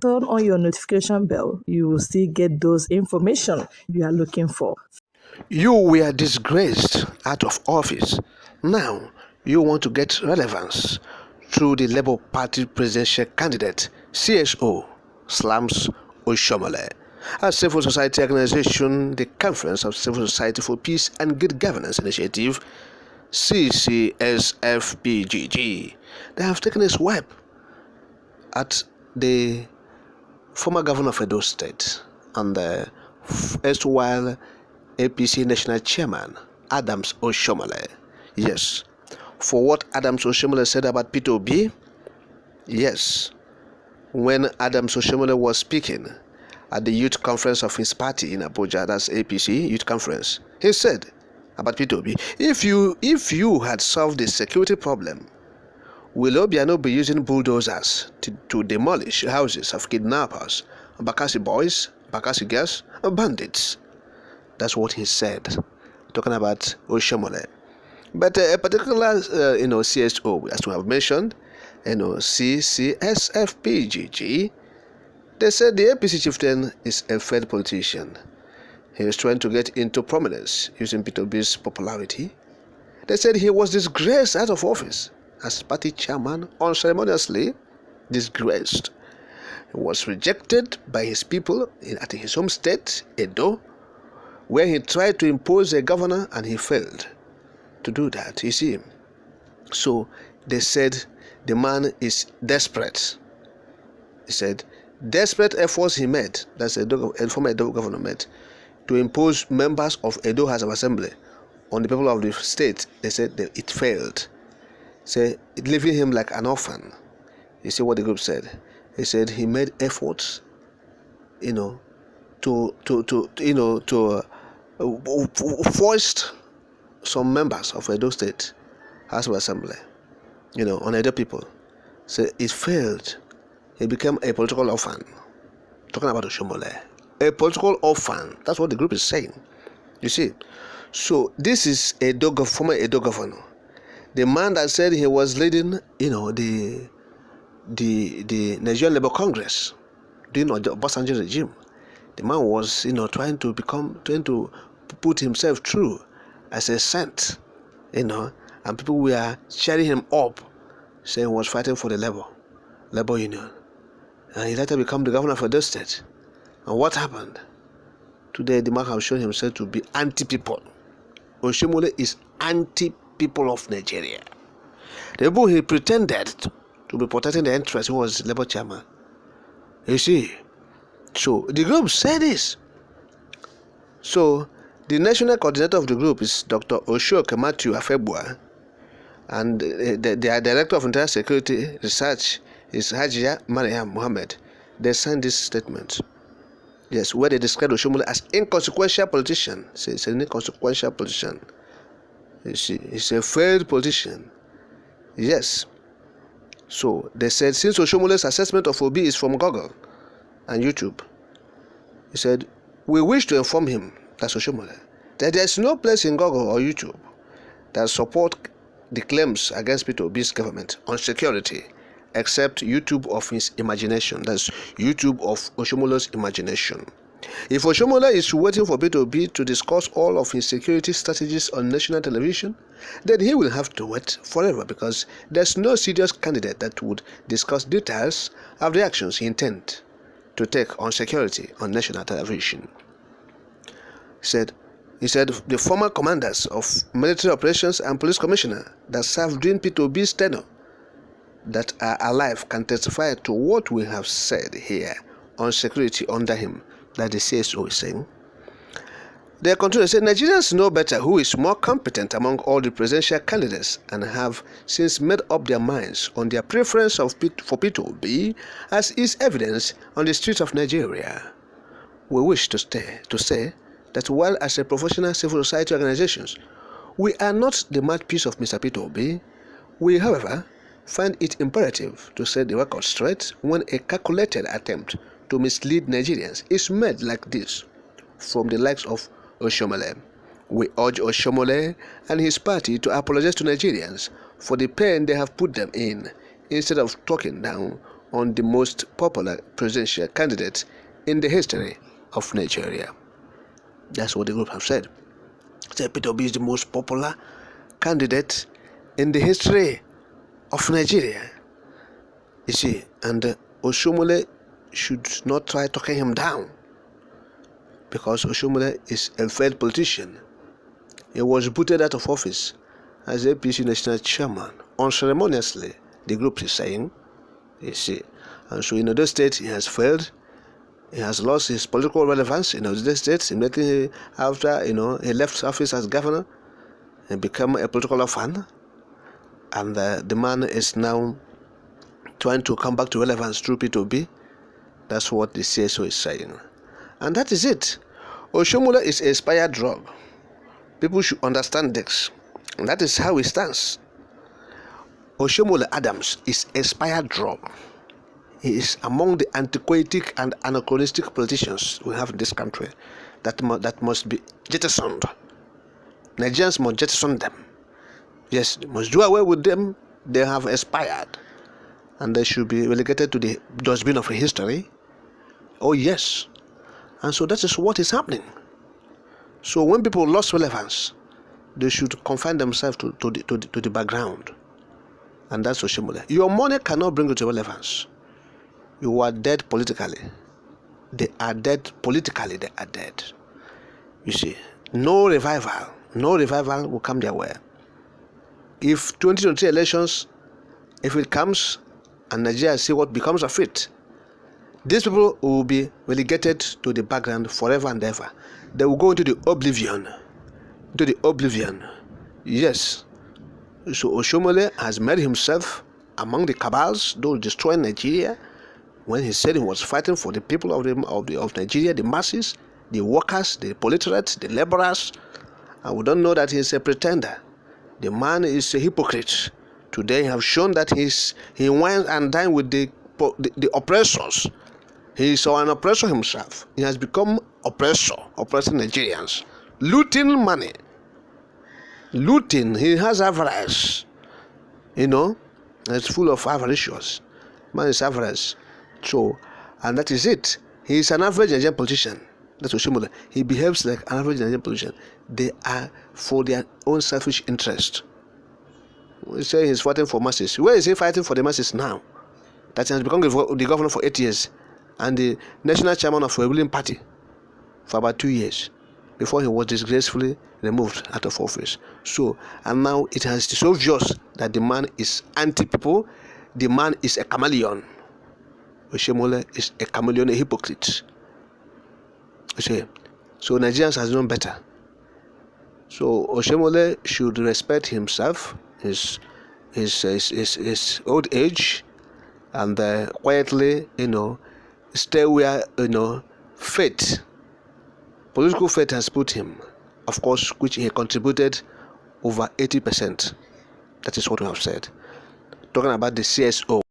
turn on your notification bell. You will still get those information you are looking for. You were disgraced out of office. Now you want to get relevance through the Labour Party presidential candidate CSO slams Oshomhole. A civil society organization, the Conference of Civil Society for Peace and Good Governance Initiative, CCSFPGG, they have taken a swipe at the former governor of Edo State and the erstwhile APC national chairman, Adams Oshomhole. Yes, for what Adams Oshomhole said about Peter Obi, yes, when Adams Oshomhole was speaking at the youth conference of his party in Abuja, that's APC youth conference, he said about Peter Obi, if you had solved the security problem, will Obiano be using bulldozers to demolish houses of kidnappers, Bakassi boys, Bakassi girls, bandits? That's what he said, talking about Oshomhole. But a particular, CSO, as we have mentioned, CCSFPGG, they said the APC chieftain is a failed politician. He is trying to get into prominence using Peter Obi's popularity. They said he was disgraced out of office as party chairman, unceremoniously disgraced. He was rejected by his people at his home state, Edo, where he tried to impose a governor and he failed to do that, you see. So they said the man is desperate. He said desperate efforts he made, that's a former Edo governor made, to impose members of Edo House of Assembly on the people of the state. They said that it failed. Say, leaving him like an orphan. You see what the group said? He said he made efforts, to foist some members of Edo State House of Assembly, on Edo people. So it failed. He became a political orphan. Talking about Oshomhole, a political orphan. That's what the group is saying. You see, so this is a former Edo governor, the man that said he was leading, the Nigerian Labour Congress during the Obasanjo regime. The man was, trying to put himself through as a saint, and people were cheering him up, saying he was fighting for the labor union. And he later became the governor of Edo State. And what happened? Today, the man has shown himself to be anti-people. Oshomhole is anti-people of Nigeria. The people he pretended to be protecting the interests, who was Labour chairman. You see, so the group said this. So the national coordinator of the group is Dr. Oshok Matthew Afebua, and the director of internal security research is Hajia Mariam Mohammed. They signed this statement. Yes, where they described Oshomhole as inconsequential politician. So it's an inconsequential politician. You see, he's a failed politician. Yes. So they said since Oshomhole's assessment of Obi is from Google and YouTube, he said, we wish to inform him, that's Oshomhole, that there is no place in Google or YouTube that support the claims against Peter Obi's government on security, except YouTube of his imagination. That's YouTube of Oshomhole's imagination. If Oshomhole is waiting for Peter Obi to discuss all of his security strategies on national television, then he will have to wait forever, because there's no serious candidate that would discuss details of the actions he intends to take on security on national television. He said the former commanders of military operations and police commissioner that served during Peter Obi's tenure that are alive can testify to what we have said here on security under him, that the CSO is saying. They continue to say Nigerians know better who is more competent among all the presidential candidates and have since made up their minds on their preference for Peter Obi, as is evidence on the streets of Nigeria. We wish to say that while as a professional civil society organizations, we are not the mouthpiece of Mr. Peter Obi, we, however, find it imperative to set the record straight when a calculated attempt to mislead Nigerians is made like this from the likes of Oshomhole. We urge Oshomhole and his party to apologize to Nigerians for the pain they have put them in, instead of talking down on the most popular presidential candidate in the history of Nigeria. That's what the group have said. Peter Obi is the most popular candidate in the history of Nigeria. You see, and Oshomhole should not try talking him down, because Oshomhole is a failed politician. He was booted out of office as APC national chairman unceremoniously, the group is saying. You see, and so in other states he has failed. He has lost his political relevance in other states immediately after he left office as governor and became a political orphan. And the man is now trying to come back to relevance through P2B. That's what the CSO is saying. And that is it. Oshomhole is an expired drug. People should understand this. And that is how it stands. Oshomhole Adams is an expired drug. He is among the antiquated and anachronistic politicians we have in this country that must be jettisoned. Nigerians must jettison them. Yes, they must do away with them. They have expired. And they should be relegated to the dustbin of history. Oh yes. And so that is what is happening. So when people lost relevance, they should confine themselves to the background. And that's Oshomhole. Your money cannot bring you to relevance. You are dead politically. They are dead politically. They are dead. You see, no revival will come their way. If 2023 elections, if it comes and Nigeria see what becomes of it, these people will be relegated to the background forever and ever. They will go into the oblivion. Yes. So Oshomhole has made himself among the cabals, those destroying Nigeria, when he said he was fighting for the people of Nigeria, the masses, the workers, the illiterate, the laborers. And we don't know that he's a pretender. The man is a hypocrite. Today he have shown that he went and dined with the oppressors. He is an oppressor himself. He has become oppressing Nigerians, looting money, looting. He has avarice. It's full of avaricious. Man is avarice. So, and that is it. He is an average Nigerian politician. That's Oshomhole. He behaves like an average Nigerian politician. They are for their own selfish interest. We say he's fighting for masses. Where is he fighting for the masses now? That he has become the governor for 8 years and the national chairman of a ruling party for about 2 years before he was disgracefully removed out of office. So, and now it has so obvious that the man is anti-people. The man is a chameleon. Oshomhole is a chameleon, a hypocrite. So Nigerians has known better. So Oshomhole should respect himself, his old age, and quietly, stay where political fate has put him. Of course, which he contributed over 80%. That is what we have said. Talking about the CSO.